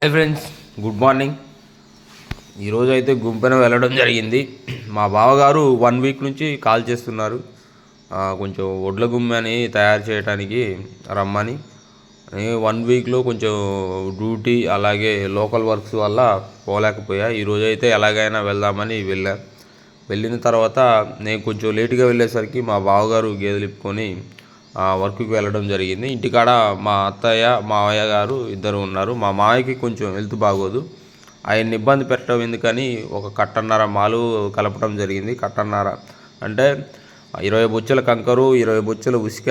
Hi friends, good morning. ఈరోజు అయితే గుంపెన వెళ్ళడం జరిగింది. మా బావగారు 1 వీక్ నుంచి కాల్ చేస్తున్నారు. కొంచెం వడ్ల గుమ్మెని తయారు చేయడానికి రమ్మని. 1 వీక్లో కొంచెం డ్యూటీ అలాగే లోకల్ వర్క్స్ వల్ల పోలేకపోయా. ఈరోజు అయితే ఎలాగైనా వెళ్దామని వెళ్ళిన తర్వాత నేను కొంచెం లేటుగా వెళ్ళేసరికి మా బావగారు గేదెలు ఇప్పుకొని వర్క్కి వెళ్ళడం జరిగింది. ఇంటికాడ మా అత్తయ్య మావయ్య గారు ఇద్దరు ఉన్నారు. మా మావయ్యకి కొంచెం హెల్త్ బాగోదు. ఆయన్ని ఇబ్బంది పెట్టడం ఎందుకని ఒక కట్టన్నర మాలు కలపడం జరిగింది. కట్టన్నర అంటే 20 బొచ్చెల కంకరు, 20 బొచ్చెల ఉసుక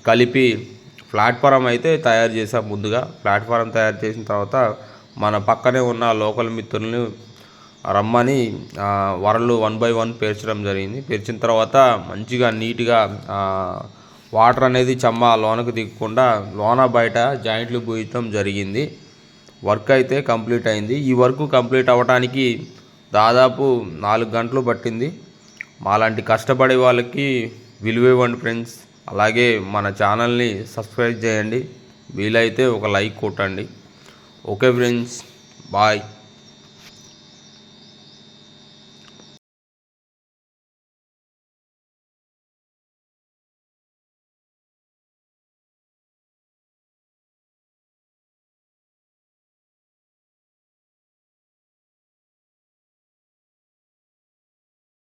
కలిపి ప్లాట్ఫారం అయితే తయారు చేసాం. ముందుగా ప్లాట్ఫారం తయారు చేసిన తర్వాత మన పక్కనే ఉన్న లోకల్ మిత్రుల్ని రమ్మని వరలు 1 by 1 పేర్చడం జరిగింది. పేర్చిన తర్వాత మంచిగా నీట్గా వాటర్ అనేది లోనకు దిగకుండా లోన బయట జాయింట్లు పూయటం జరిగింది. వర్క్ అయితే కంప్లీట్ అయింది. ఈ వర్క్ కంప్లీట్ అవ్వడానికి దాదాపు 4 గంటలు పట్టింది. మాలాంటి కష్టపడే వాళ్ళకి విలువ ఇవ్వండి ఫ్రెండ్స్. అలాగే మన ఛానల్ని సబ్స్క్రైబ్ చేయండి. వీలైతే ఒక లైక్ కొట్టండి. Okay friends, bye.